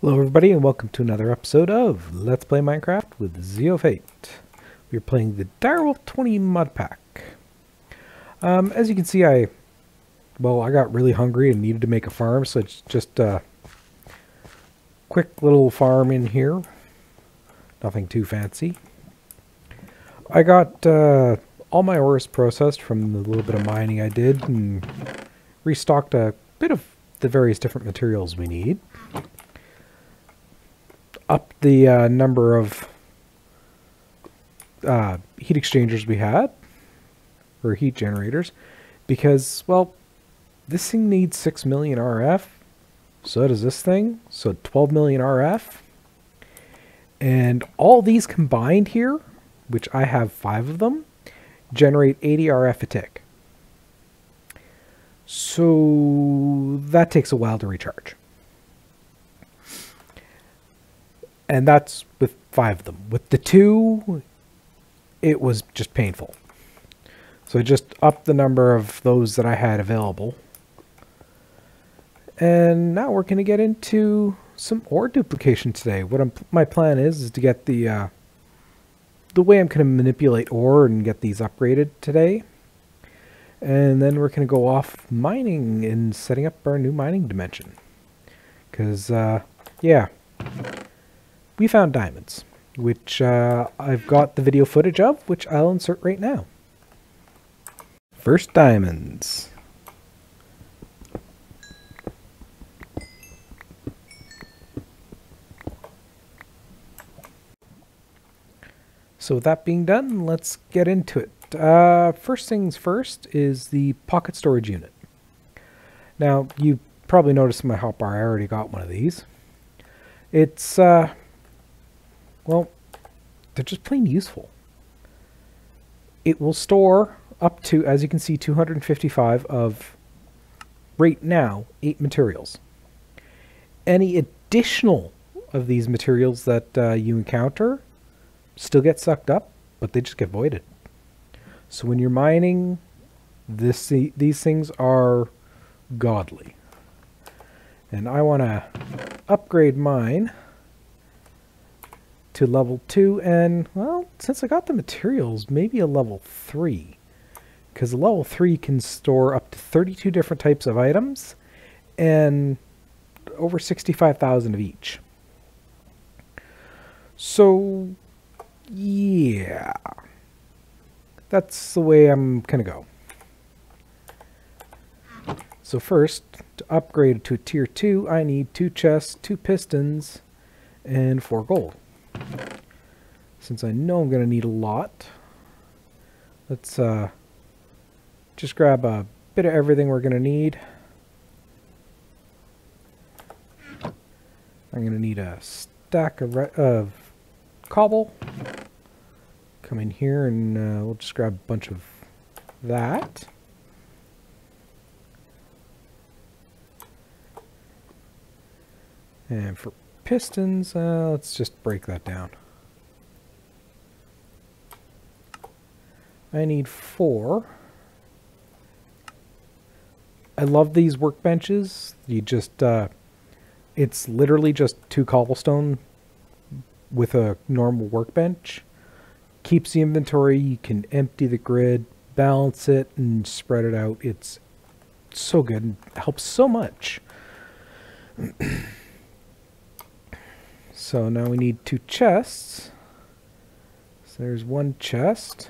Hello everybody and welcome to another episode of Let's Play Minecraft with ZeoFate. We're playing the D20 mod pack. As you can see, I got really hungry and needed to make a farm, so it's just a quick little farm in here. Nothing too fancy. I got all my ores processed from the little bit of mining I did and restocked a bit of the various different materials we need. Up the number of heat exchangers we had, or heat generators, because, well, this thing needs 6 million RF, so does this thing, so 12 million RF, and all these combined here, which I have 5 of them, generate 80 RF a tick. So that takes a while to recharge. And that's with 5 of them. With the 2, it was just painful. So I just upped the number of those that I had available. And now we're going to get into some ore duplication today. My plan is to get the way I'm going to manipulate ore and get these upgraded today. And then we're going to go off mining and setting up our new mining dimension. Because, yeah. We found diamonds, which I've got the video footage of, which I'll insert right now. First diamonds. So with that being done, let's get into it. First things first is the pocket storage unit. Now, you probably noticed in my hotbar I already got one of these. It's, well, they're just plain useful. It will store up to, as you can see, 255 of, right now, 8 materials. Any additional of these materials that you encounter still get sucked up, but they just get voided. So when you're mining, these things are godly. And I want to upgrade mine to level 2, and, well, since I got the materials, maybe a level 3. Because level 3 can store up to 32 different types of items, and over 65,000 of each. So, yeah. That's the way I'm gonna go. So first, to upgrade to a tier 2, I need 2 chests, 2 pistons, and 4 gold. Since I know I'm going to need a lot, let's just grab a bit of everything we're going to need. I'm going to need a stack of cobble. Come in here and we'll just grab a bunch of that. And for pistons, let's just break that down. I need 4. I love these workbenches. You just, it's literally just 2 cobblestone with a normal workbench. Keeps the inventory, you can empty the grid, balance it, and spread it out. It's so good and helps so much. So now we need 2 chests. So there's 1 chest.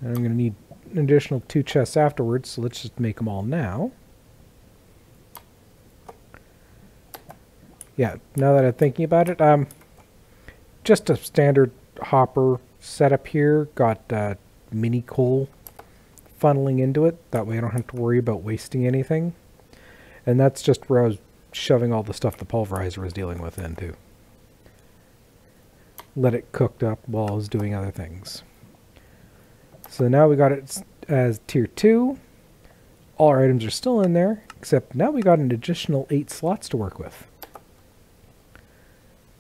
And I'm going to need an additional 2 chests afterwards, so let's just make them all now. Yeah, now that I'm thinking about it, just a standard hopper setup here. Got mini coal funneling into it. That way I don't have to worry about wasting anything. And that's just where I was shoving all the stuff the pulverizer was dealing with into. Let it cooked up while I was doing other things. So now we got it as tier 2. All our items are still in there, except now we got an additional 8 slots to work with.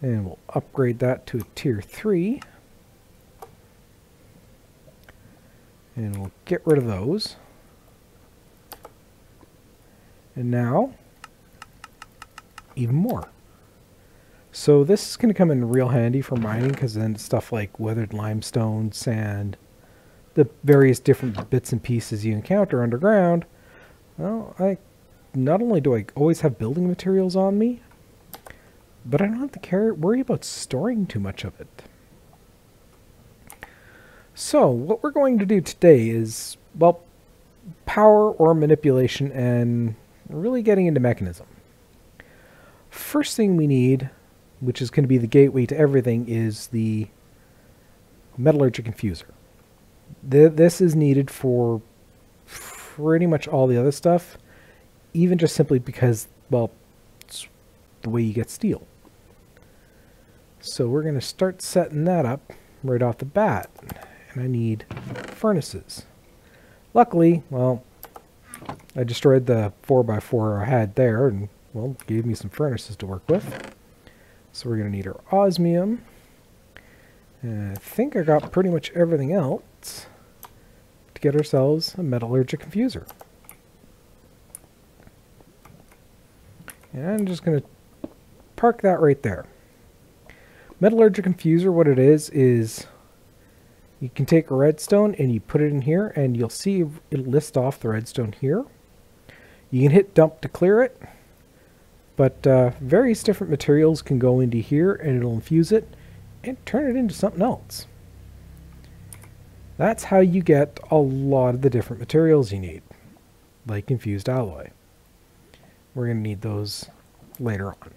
And we'll upgrade that to a tier 3. And we'll get rid of those. And now, even more. So this is going to come in real handy for mining, because then stuff like weathered limestone, sand, the various different bits and pieces you encounter underground, well, not only do I always have building materials on me, but I don't have to worry about storing too much of it. So what we're going to do today is, well, power or manipulation and really getting into Meckanism. First thing we need, which is going to be the gateway to everything, is the metallurgic infuser. This is needed for pretty much all the other stuff, even just simply because, well, it's the way you get steel. So we're going to start setting that up right off the bat. And I need furnaces. Luckily, well, I destroyed the 4x4 I had there, and, well, gave me some furnaces to work with. So we're going to need our osmium. And I think I got pretty much everything else to get ourselves a metallurgic infuser. And I'm just going to park that right there. Metallurgic infuser, what it is you can take a redstone and you put it in here, and you'll see it'll list off the redstone here. You can hit dump to clear it, but various different materials can go into here and it'll infuse it and turn it into something else. That's how you get a lot of the different materials you need, like infused alloy. We're going to need those later on.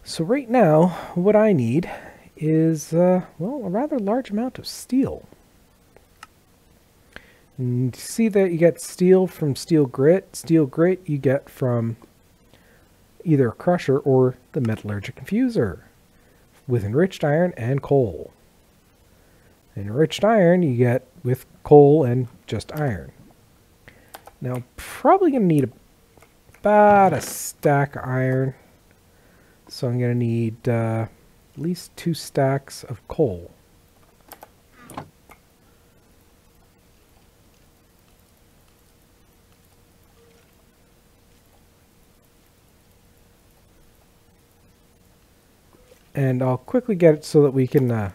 So right now, what I need is, well, a rather large amount of steel. And you see that you get steel from steel grit. Steel grit you get from either a crusher or the metallurgic infuser with enriched iron and coal. Enriched iron you get with coal and just iron. Now, probably going to need about a stack of iron. So I'm going to need at least 2 stacks of coal. And I'll quickly get it so that we can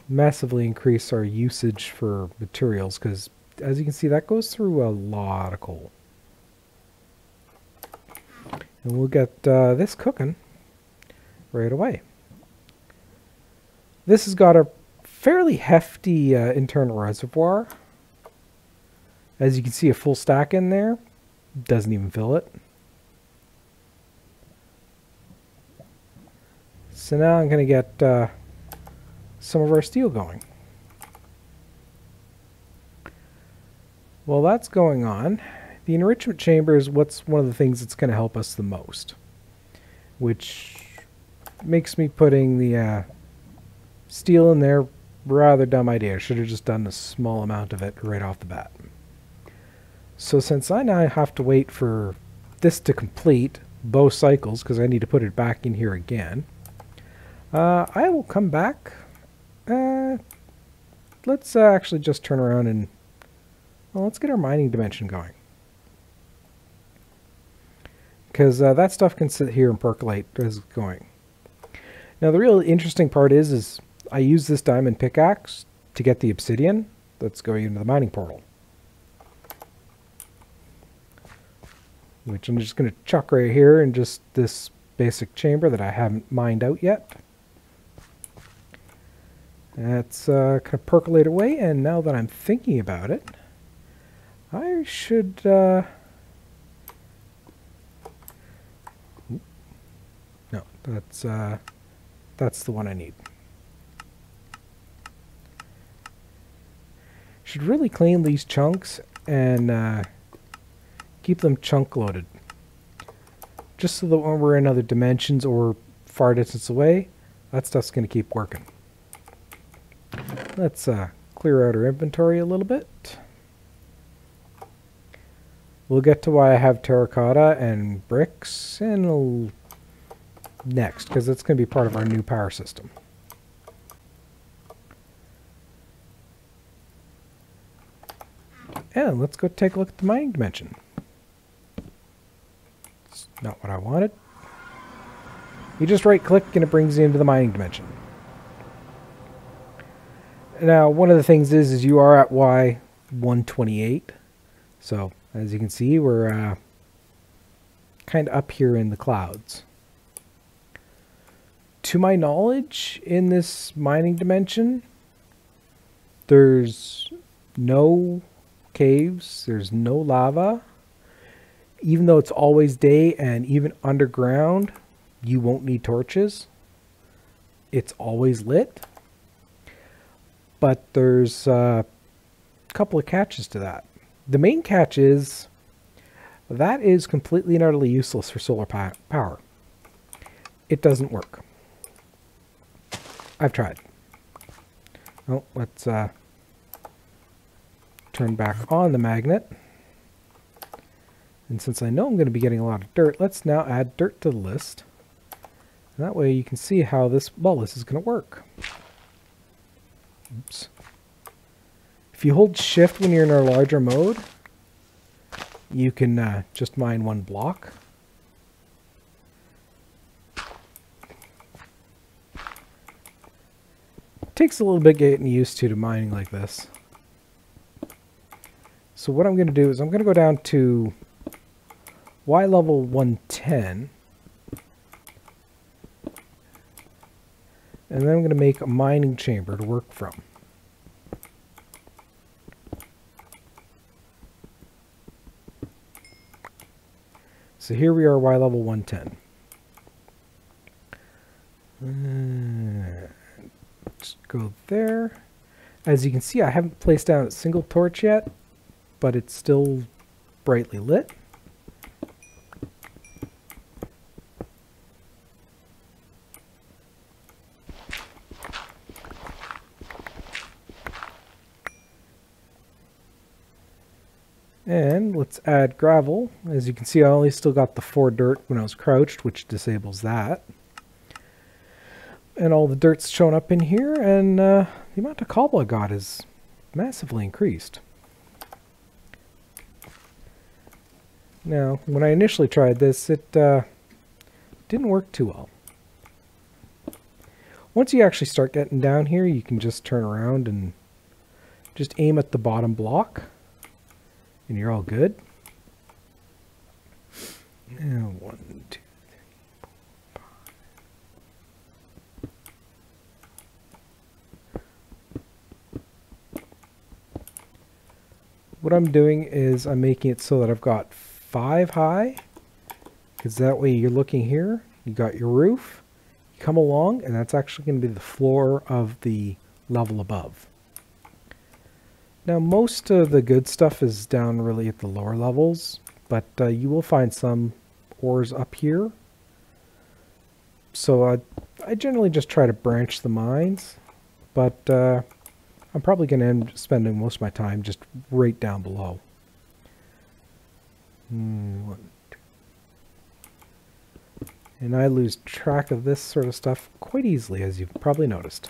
massively increase our usage for materials, because as you can see, that goes through a lot of coal. And we'll get this cooking right away. This has got a fairly hefty internal reservoir. As you can see, a full stack in there. Doesn't even fill it. So now I'm going to get some of our steel going. While that's going on, the enrichment chamber is what's one of the things that's going to help us the most, which makes me putting the steel in there rather dumb idea. I should have just done a small amount of it right off the bat. So since I now have to wait for this to complete both cycles, because I need to put it back in here again, I will come back. Let's actually just turn around and, well, let's get our mining dimension going. Because that stuff can sit here and percolate as it's going. Now the real interesting part is I use this diamond pickaxe to get the obsidian that's going into the mining portal. Which I'm just going to chuck right here in just this basic chamber that I haven't mined out yet. That's kind of percolate away, and now that I'm thinking about it, I should... No, that's the one I need. Should really clean these chunks and keep them chunk loaded. Just so that when we're in other dimensions or far distance away, that stuff's going to keep working. Let's clear out our inventory a little bit. We'll get to why I have terracotta and bricks and next, because it's going to be part of our new power system. And let's go take a look at the mining dimension. Not what I wanted. You just right click and it brings you into the mining dimension. Now, one of the things is you are at Y128. So, as you can see, we're kind of up here in the clouds. To my knowledge, in this mining dimension, there's no caves, there's no lava. Even though it's always day and even underground, you won't need torches. It's always lit. But there's a couple of catches to that. The main catch is that is completely and utterly useless for solar power. It doesn't work. I've tried. Oh, let's turn back on the magnet. And since I know I'm going to be getting a lot of dirt, let's now add dirt to the list. And that way you can see how this is going to work. Oops. If you hold shift when you're in our larger mode, you can just mine one block. It takes a little bit getting used to mining like this. So what I'm going to do is I'm going to go down to Y level 110. And then I'm going to make a mining chamber to work from. So here we are, Y level 110. Just go there. As you can see, I haven't placed down a single torch yet, but it's still brightly lit. And let's add gravel. As you can see, I only still got the 4 dirt when I was crouched, which disables that. And all the dirt's shown up in here, and the amount of cobble I got is massively increased. Now, when I initially tried this, it didn't work too well. Once you actually start getting down here, you can just turn around and just aim at the bottom block. And you're all good. Now, 1, 2, 3, 4, 5. What I'm doing is I'm making it so that I've got 5 high, because that way you're looking here, you got your roof, you come along, and that's actually going to be the floor of the level above. Now, most of the good stuff is down really at the lower levels, but you will find some ores up here. So I generally just try to branch the mines, but I'm probably going to end up spending most of my time just right down below. 1, 2. And I lose track of this sort of stuff quite easily, as you've probably noticed.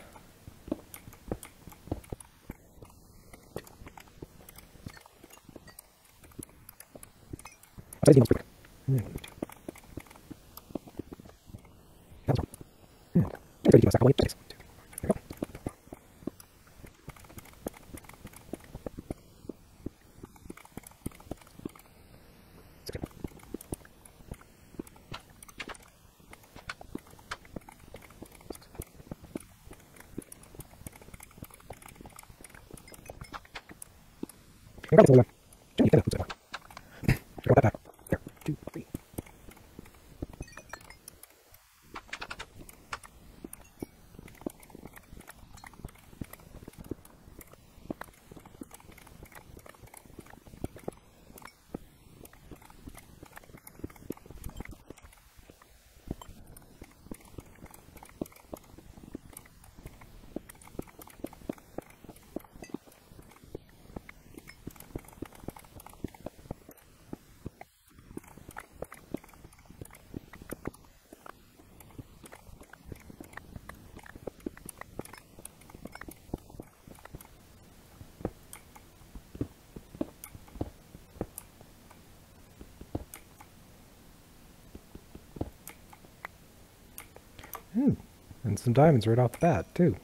and some diamonds right off the bat, too.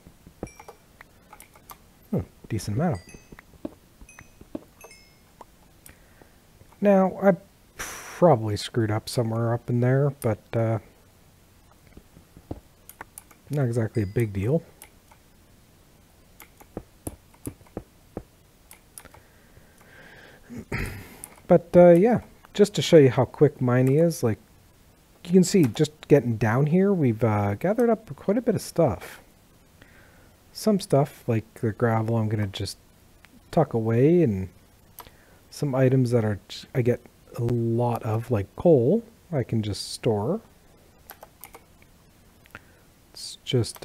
Decent amount. Now, I probably screwed up somewhere up in there, but not exactly a big deal. But yeah, just to show you how quick mining is, like you can see just getting down here, we've gathered up quite a bit of stuff. Some stuff, like the gravel, I'm going to just tuck away, and some items that are I get a lot of, like coal, I can just store. Let's just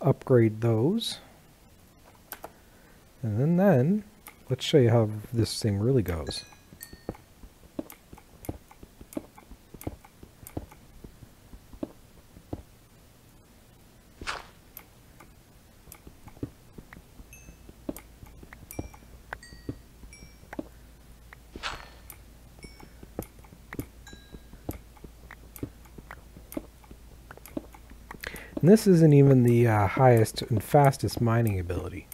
upgrade those. And then let's show you how this thing really goes. And this isn't even the highest and fastest mining ability.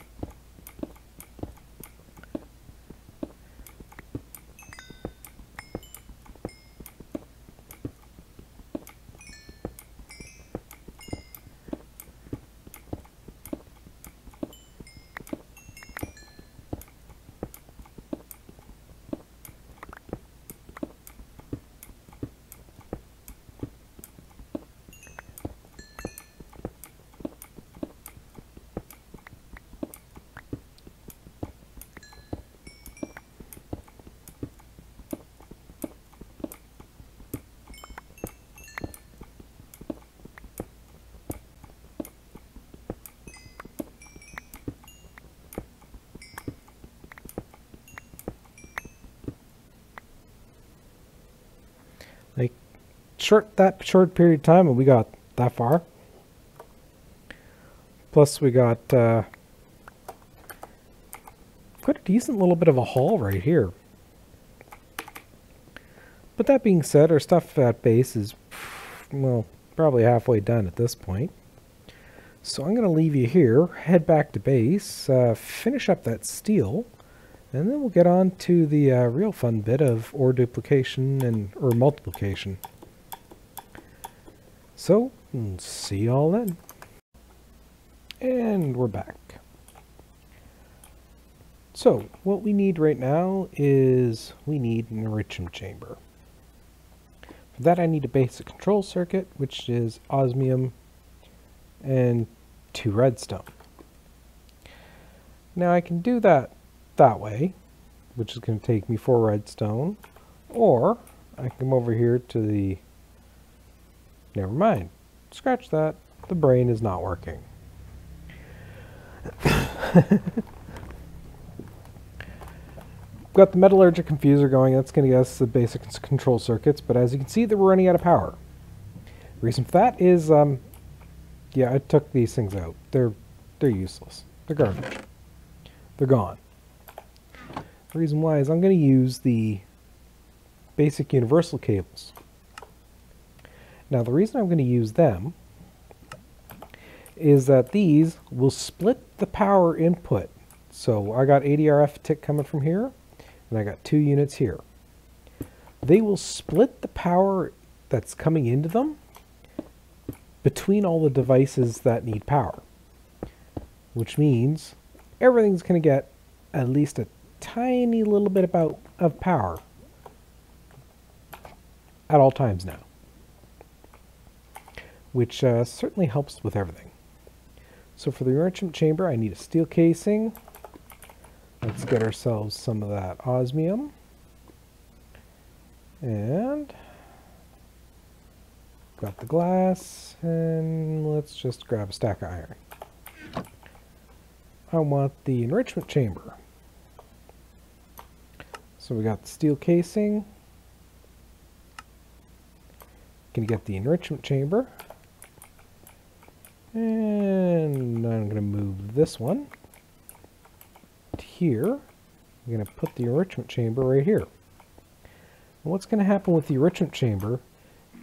Like that short period of time, and we got that far. Plus we got quite a decent little bit of a haul right here. But that being said, our stuff at base is, well, probably halfway done at this point. So I'm going to leave you here, head back to base, finish up that steel, and then we'll get on to the real fun bit of ore duplication or multiplication. So, see y'all then. And we're back. So, what we need right now is we need an enrichment chamber. For that I need a basic control circuit, which is osmium and 2 redstone. Now I can do that way, which is going to take me 4 redstone, or I can come over here to the, never mind, scratch that, the brain is not working. Got the metallurgic confuser going, that's going to get us the basic control circuits, but as you can see, we're running out of power. The reason for that is, yeah, I took these things out. They're useless. They're garbage. They're gone. The reason why is I'm going to use the basic universal cables. Now the reason I'm going to use them is that these will split the power input. So I got 80 RF tick coming from here, and I got 2 units here. They will split the power that's coming into them between all the devices that need power, which means everything's going to get at least a tiny little bit of power at all times now, which certainly helps with everything. So for the enrichment chamber, I need a steel casing. Let's get ourselves some of that osmium, and got the glass, and let's just grab a stack of iron. I want the enrichment chamber. So we got the steel casing. Gonna get the enrichment chamber. And I'm going to move this one to here. I'm going to put the enrichment chamber right here. And what's going to happen with the enrichment chamber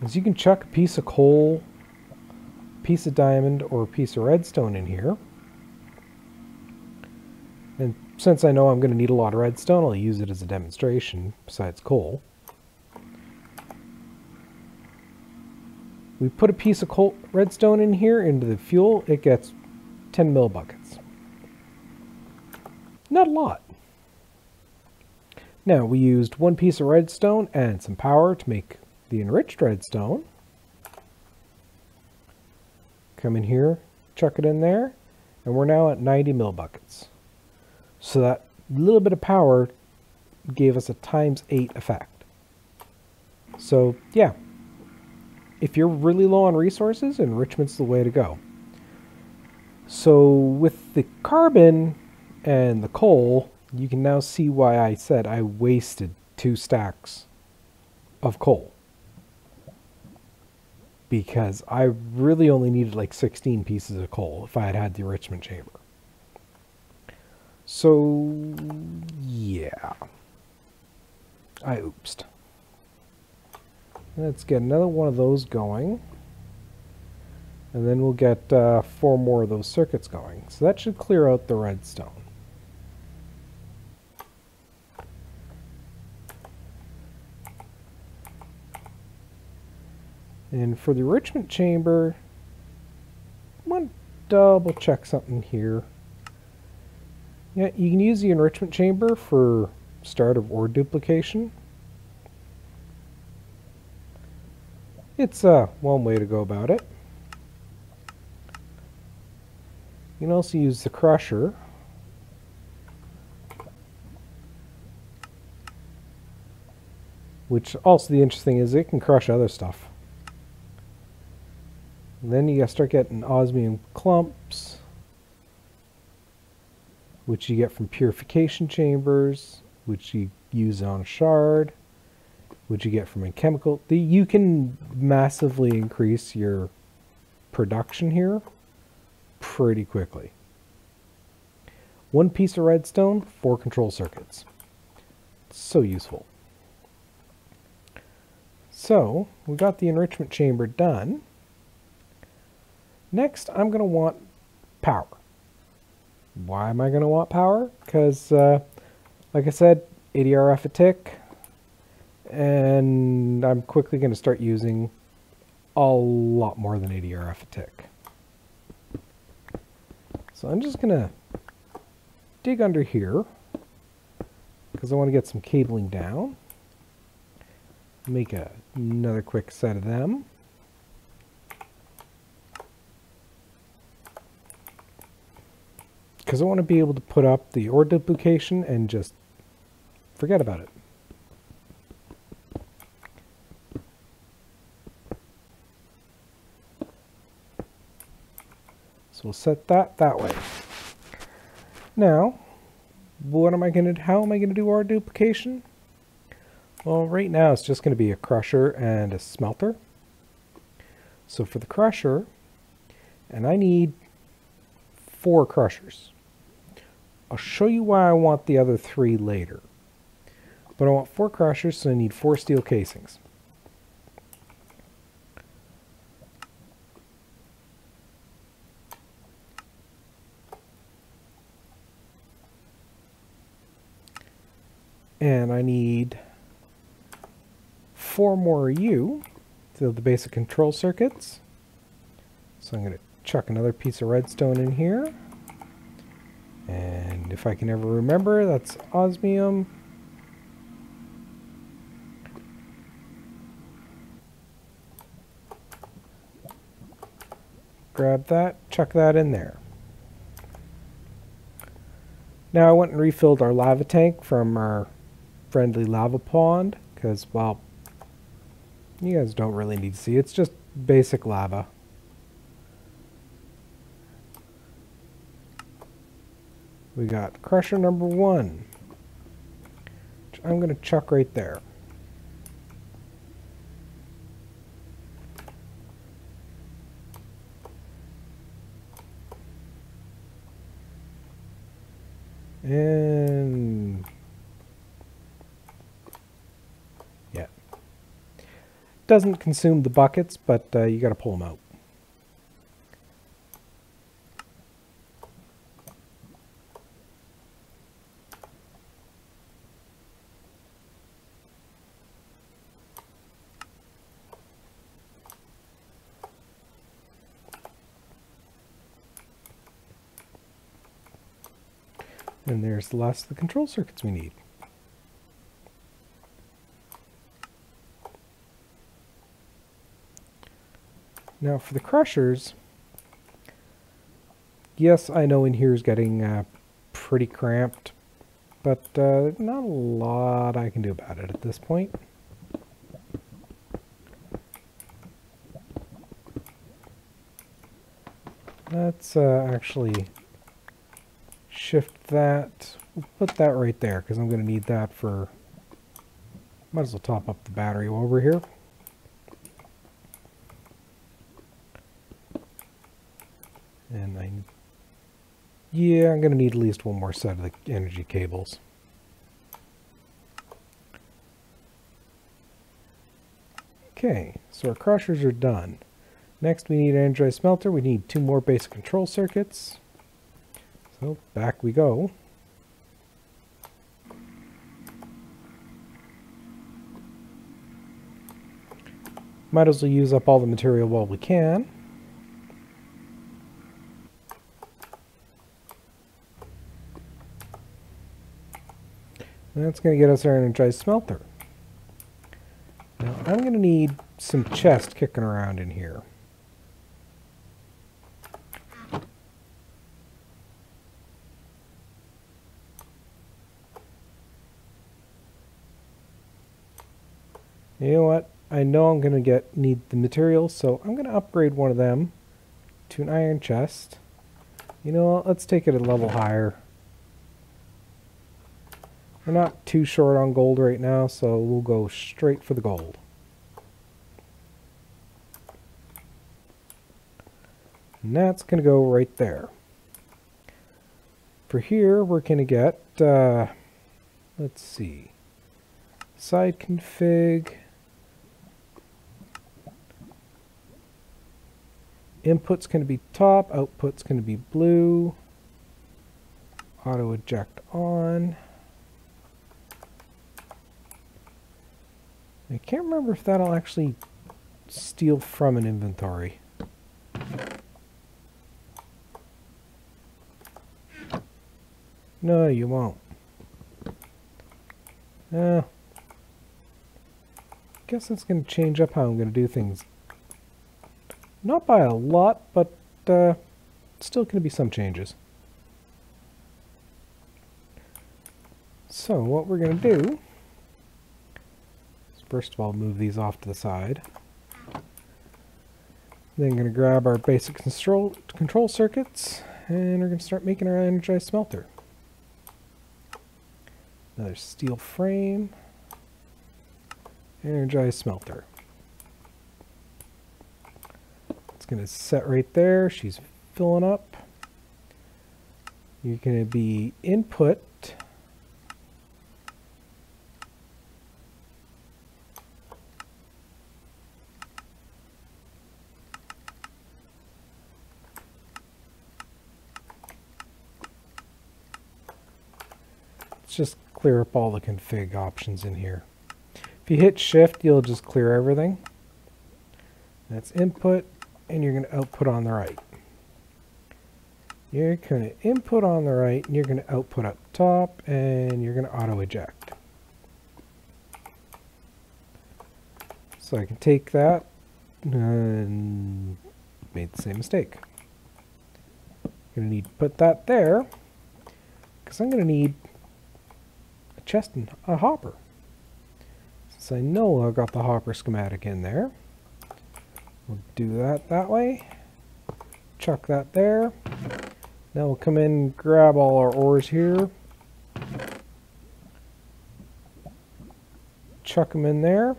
is you can chuck a piece of coal, piece of diamond or a piece of redstone in here. And since I know I'm going to need a lot of redstone, I'll use it as a demonstration besides coal. We put a piece of redstone in here into the fuel, it gets 10 mil buckets. Not a lot. Now, we used one piece of redstone and some power to make the enriched redstone. Come in here, chuck it in there, and we're now at 90 mil buckets. So that little bit of power gave us a ×8 effect. So, yeah. If you're really low on resources, enrichment's the way to go. So with the carbon and the coal, you can now see why I said I wasted 2 stacks of coal. Because I really only needed like 16 pieces of coal if I had had the enrichment chamber. So, yeah. I oopsed. Let's get another one of those going. And then we'll get 4 more of those circuits going. So that should clear out the redstone. And for the enrichment chamber, I want to double check something here. Yeah, you can use the enrichment chamber for start of ore duplication. It's one way to go about it. You can also use the crusher. Which also the interesting is it can crush other stuff. And then you gotta start getting osmium clumps, which you get from purification chambers, which you use on a shard, which you get from a chemical. You can massively increase your production here pretty quickly. 1 piece of redstone, 4 control circuits. So useful. So, we got the enrichment chamber done. Next, I'm going to want power. Why am I going to want power? Because, like I said, 80 RF a tick. And I'm quickly going to start using a lot more than 80 RF a tick. So I'm just going to dig under here because I want to get some cabling down. Make another quick set of them. Because I want to be able to put up the ore duplication and just forget about it. So we'll set that way. Now, how am I going to do ore duplication? Well, right now it's just going to be a crusher and a smelter. So for the crusher, and I need 4 crushers. I'll show you why I want the other 3 later. But I want 4 crushers, so I need 4 steel casings. And I need 4 more U to the basic control circuits. So I'm going to chuck another piece of redstone in here. And if I can ever remember, that's osmium. Grab that, chuck that in there. Now I went and refilled our lava tank from our friendly lava pond, because, well, you guys don't really need to see. It's just basic lava. We got crusher number 1, which I'm going to chuck right there. And yeah, doesn't consume the buckets, but you got to pull them out. And there's the last of the control circuits we need. Now for the crushers, yes, I know in here is getting pretty cramped, but not a lot I can do about it at this point. Let's actually shift that. We'll put that right there because I'm going to need that for... Might as well top up the battery while we're here. And yeah, I'm going to need at least one more set of the energy cables. Okay, so our crushers are done. Next we need an energized smelter. We need 2 more basic control circuits. So back we go. Might as well use up all the material while we can. And that's going to get us our energized smelter. Now I'm going to need some chest kicking around in here. You know what? I know I'm going to need the materials, so I'm going to upgrade one of them to an iron chest. You know what? Let's take it a level higher. We're not too short on gold right now, so we'll go straight for the gold. And that's going to go right there. For here, we're going to get, let's see, side config. Input's going to be top, output's going to be blue. Auto eject on. I can't remember if that'll actually steal from an inventory. No, you won't. Guess that's going to change up how I'm going to do things. Not by a lot, but still going to be some changes. So what we're going to do is first of all move these off to the side. Then going to grab our basic control circuits and we're going to start making our energized smelter. Another steel frame, energized smelter. Going to set right there. She's filling up. You're going to be input. Let's just clear up all the config options in here. If you hit shift, you'll just clear everything. That's input. And you're going to output on the right. You're going to input on the right, and you're going to output up top, and you're going to auto eject. So I can take that and made the same mistake. I'm going to need to put that there because I'm going to need a chest and a hopper. Since I know I've got the hopper schematic in there. We'll do that way. Chuck that there. Now we'll come in and grab all our ores here. Chuck them in there.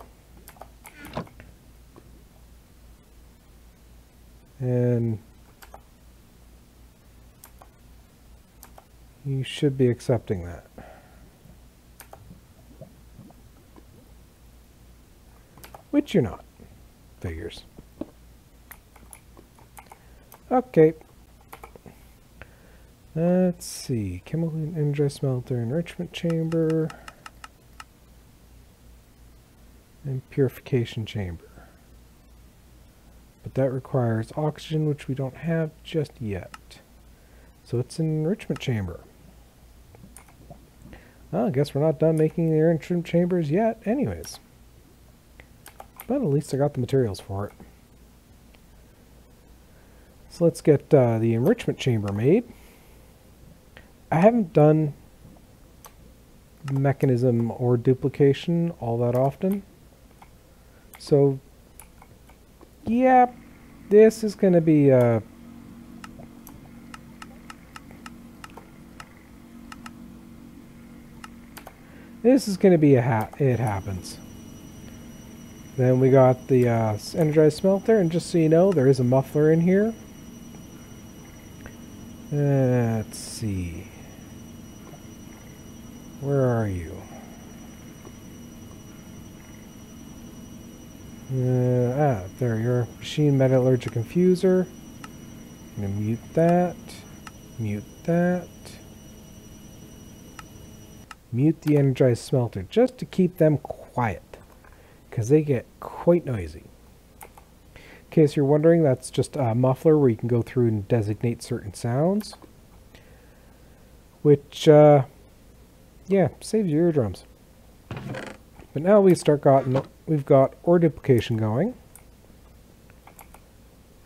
And you should be accepting that. Which you're not. Figures. Okay. Let's see. Chemical energized smelter, enrichment chamber, and purification chamber. But that requires oxygen, which we don't have just yet. So it's an enrichment chamber. Well, I guess we're not done making the enrichment chambers yet anyways. But at least I got the materials for it. So let's get the enrichment chamber made. I haven't done mechanism or duplication all that often. So, yeah, this is going to be it happens. Then we got the energized smelter, and just so you know, there is a muffler in here. Let's see. Where are you? There you are. Machine metallurgic infuser. I'm gonna mute that. Mute that. Mute the energized smelter, just to keep them quiet, because they get quite noisy. In case you're wondering, that's just a muffler where you can go through and designate certain sounds, which, yeah, saves your eardrums. But now we've got ore duplication going.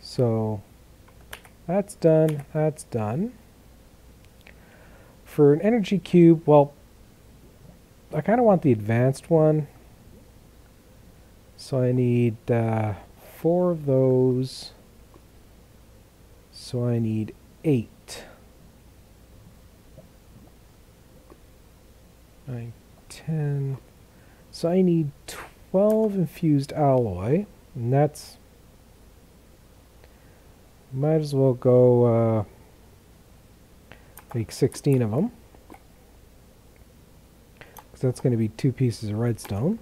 So that's done, that's done. For an energy cube, well, I kind of want the advanced one. So I need 4 of those. So I need 8. 9, 10. So I need 12 infused alloy. And that's... might as well go make 16 of them. Because that's going to be 2 pieces of redstone.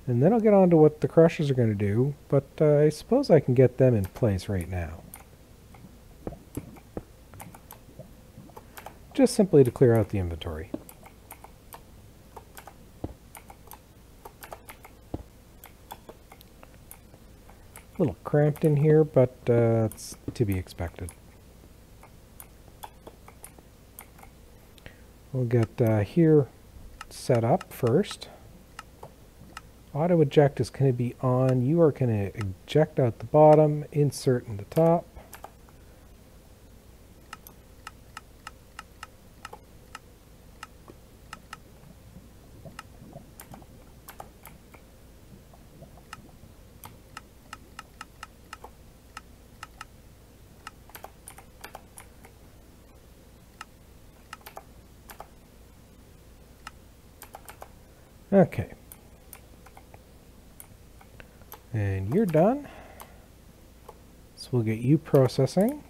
And then I'll get on to what the crushers are going to do, but I suppose I can get them in place right now. Just simply to clear out the inventory. A little cramped in here, but it's to be expected. We'll get here set up first. Auto eject is going to be on. You are going to eject out the bottom, insert in the top. Okay. And you're done. So we'll get you processing.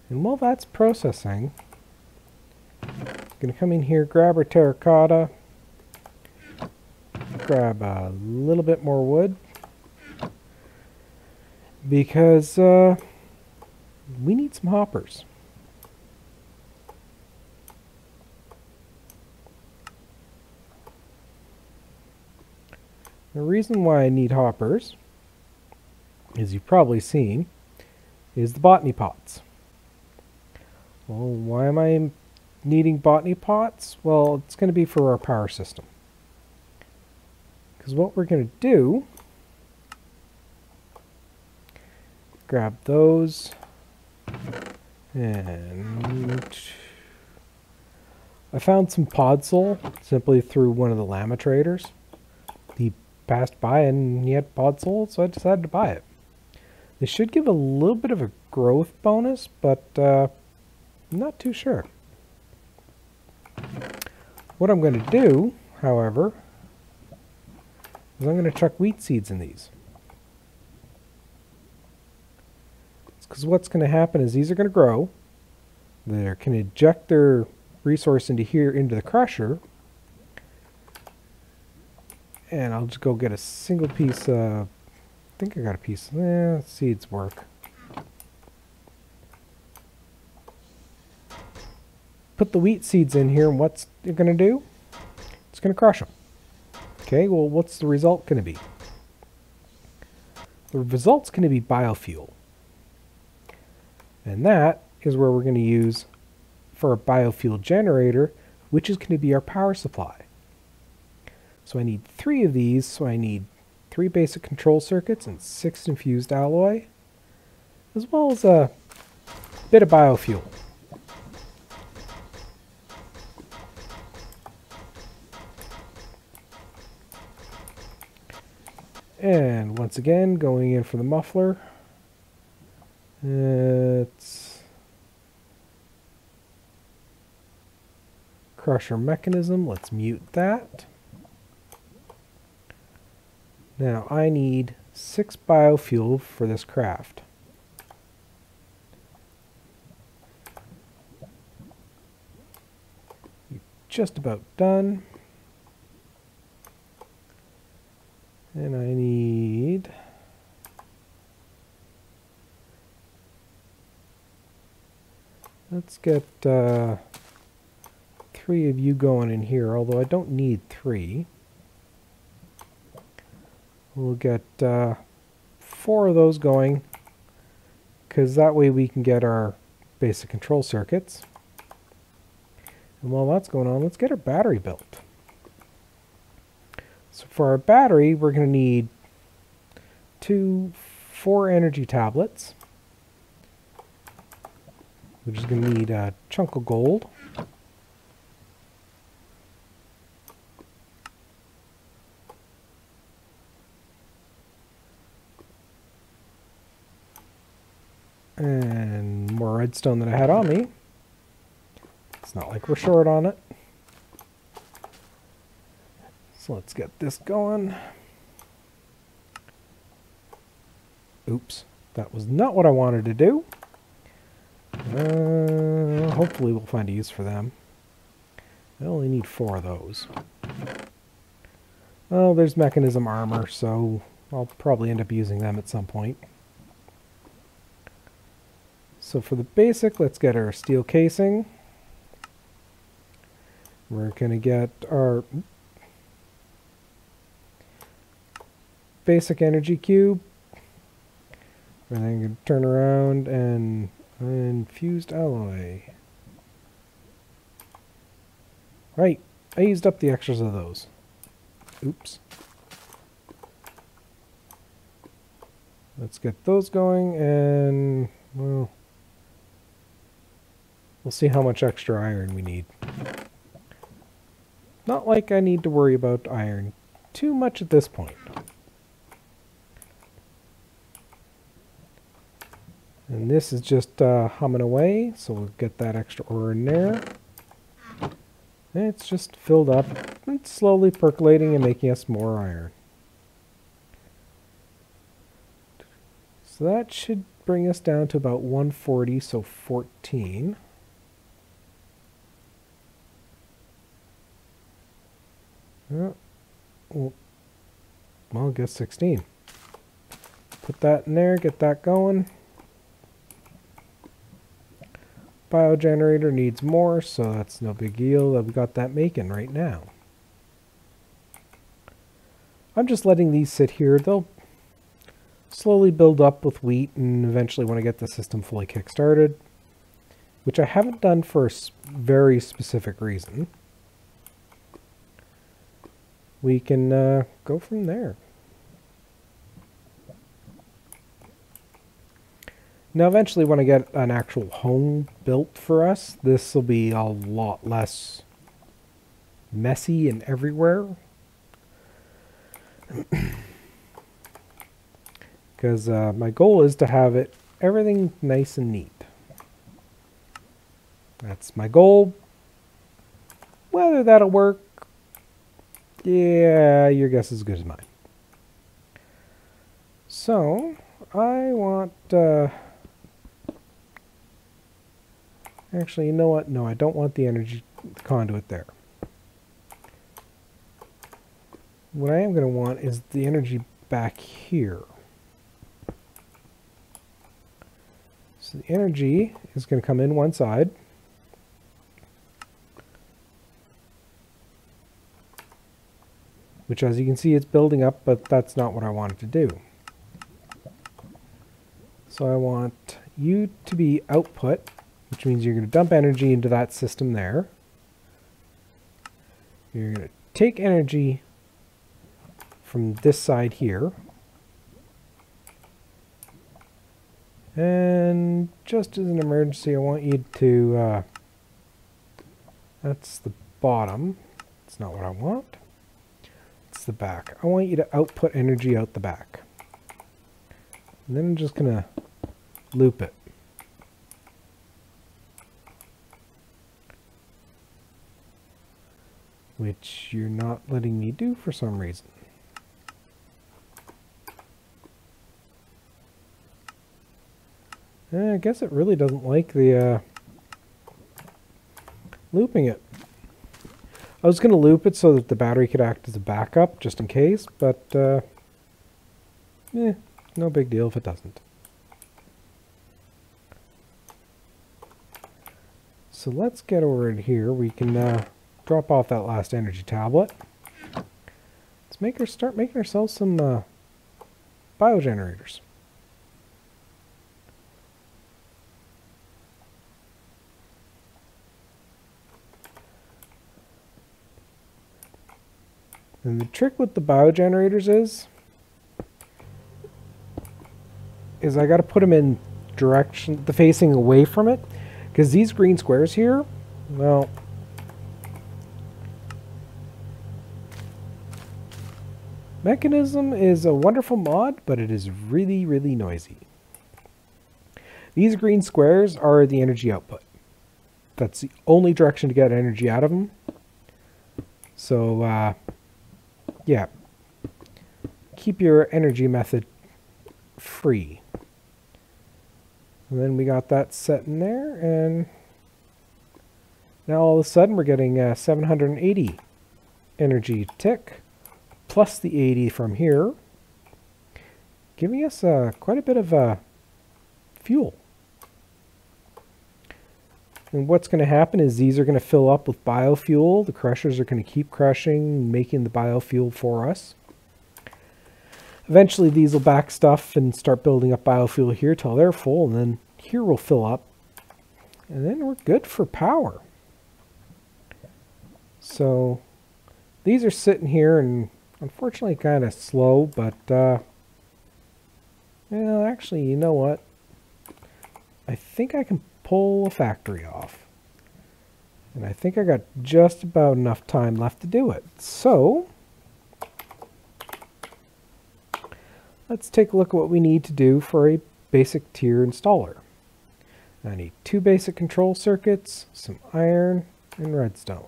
And while that's processing, I'm going to come in here, grab our terracotta, grab a little bit more wood, because we need some hoppers. The reason why I need hoppers, as you've probably seen, is the botany pots. Well, why am I needing botany pots? Well, it's going to be for our power system. Because what we're going to do, grab those, and I found some podzol simply through one of the llama traders. He passed by and he had podzol, so I decided to buy it. They should give a little bit of a growth bonus, but I'm not too sure. What I'm going to do, however, is I'm going to chuck wheat seeds in these. Because what's going to happen is these are going to grow. They can eject their resource into here, into the crusher. And I'll just go get a single piece of... I think I got a piece. Seeds work. Put the wheat seeds in here, and what's it going to do? It's going to crush them. Okay, well, what's the result going to be? The result's going to be biofuel. And that is where we're going to use for a biofuel generator, which is going to be our power supply. So I need 3 of these, so I need 3 basic control circuits and 6 infused alloy, as well as a bit of biofuel. And once again, going in for the muffler. It's crusher mechanism. Let's mute that. Now I need 6 biofuel for this craft. Just about done. And I need let's get 3 of you going in here, although I don't need 3. We'll get 4 of those going, because that way we can get our basic control circuits. And while that's going on, let's get our battery built. So for our battery, we're going to need 4 energy tablets. We're just going to need a chunk of gold. And more redstone that I had on me. It's not like we're short on it. So let's get this going. Oops, that was not what I wanted to do. Hopefully we'll find a use for them. I only need 4 of those. Oh, there's Meckanism armor, so I'll probably end up using them at some point. So for the basic, let's get our steel casing. We're going to get our basic energy cube. And then going to turn around and infused alloy. Right, I used up the extras of those. Oops. Let's get those going, and well, we'll see how much extra iron we need. Not like I need to worry about iron too much at this point. And this is just humming away, so we'll get that extra ore in there. And it's just filled up. It's slowly percolating and making us more iron. So that should bring us down to about 140, so 14. Well, I guess 16. Put that in there, get that going. Biogenerator needs more, so that's no big deal. We've got that making right now. I'm just letting these sit here. They'll slowly build up with wheat, and eventually when I get the system fully kick-started, which I haven't done for a very specific reason, we can go from there. Now eventually when I get an actual home built for us, this will be a lot less messy and everywhere. Because my goal is to have everything nice and neat. That's my goal. Whether that'll work, yeah, your guess is as good as mine. So, I want... actually, you know what? No, I don't want the energy conduit there. What I am going to want is the energy back here. So the energy is going to come in one side. Which, as you can see, it's building up, but that's not what I wanted to do. So I want you to be output, which means you're going to dump energy into that system there. You're going to take energy from this side here. And just as an emergency, I want you to, that's the bottom. It's not what I want. It's the back. I want you to output energy out the back. And then I'm just going to loop it. Which you're not letting me do for some reason. I guess it really doesn't like the looping it. I was going to loop it so that the battery could act as a backup just in case, but no big deal if it doesn't. So let's get over it here. We can drop off that last energy tablet. Let's start making ourselves some biogenerators. And the trick with the biogenerators is I got to put them in the facing away from it, because these green squares here, well, Meckanism is a wonderful mod, but it is really, really noisy. These green squares are the energy output. That's the only direction to get energy out of them. So, yeah, keep your energy method free. And then we got that set in there, and now all of a sudden we're getting 780 energy tick, plus the 80 from here, giving us quite a bit of fuel. And what's going to happen is these are going to fill up with biofuel. The crushers are going to keep crushing, making the biofuel for us. Eventually these will back stuff and start building up biofuel here till they're full, and then here will fill up. And then we're good for power. So these are sitting here and unfortunately kind of slow, but well, actually, you know what? I think I can pull a factory off. And I think I got just about enough time left to do it. So let's take a look at what we need to do for a basic tier installer. I need 2 basic control circuits, some iron, and redstone.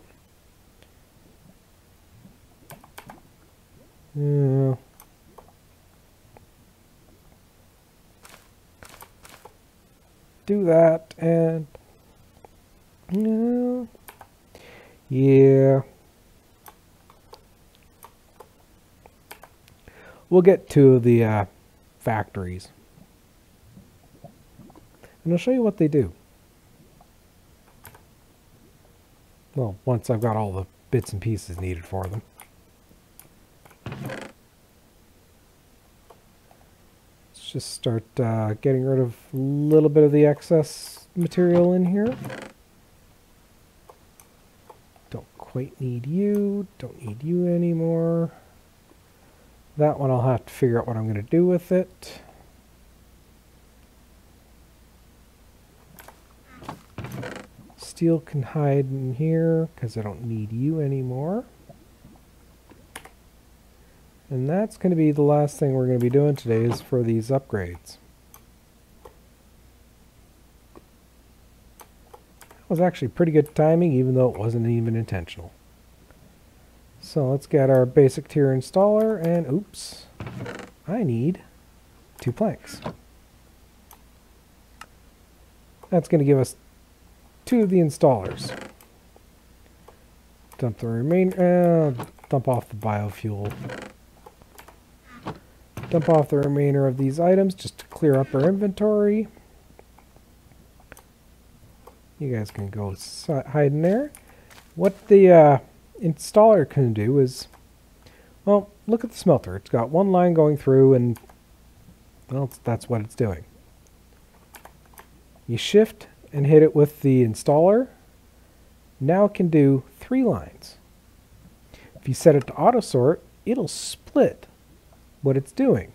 Do that, and yeah, we'll get to the factories, and I'll show you what they do. Well, once I've got all the bits and pieces needed for them. Just start getting rid of a little bit of the excess material in here. Don't quite need you. Don't need you anymore. That one I'll have to figure out what I'm going to do with it. Steel can hide in here because I don't need you anymore. And that's going to be the last thing we're going to be doing today is for these upgrades. That was actually pretty good timing, even though it wasn't even intentional. So let's get our basic tier installer, and oops, I need 2 planks. That's going to give us 2 of the installers. Dump the remainder, dump off the biofuel. Dump off the remainder of these items just to clear up our inventory. You guys can go hide in there. What the installer can do is, well, look at the smelter. It's got 1 line going through, and well, that's what it's doing. You shift and hit it with the installer. Now it can do 3 lines. If you set it to auto sort, it'll split what it's doing.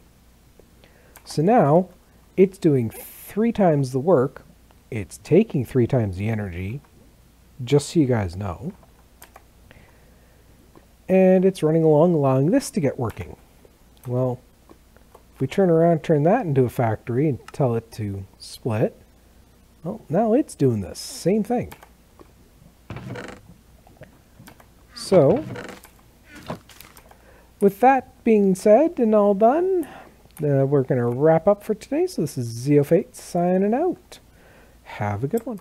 So now it's doing 3 times the work. It's taking 3 times the energy, just so you guys know. And it's running along, allowing this to get working. Well, if we turn around, turn that into a factory and tell it to split, well, now it's doing this same thing. So, with that being said and all done, we're going to wrap up for today. So this is ZeoFate signing out. Have a good one.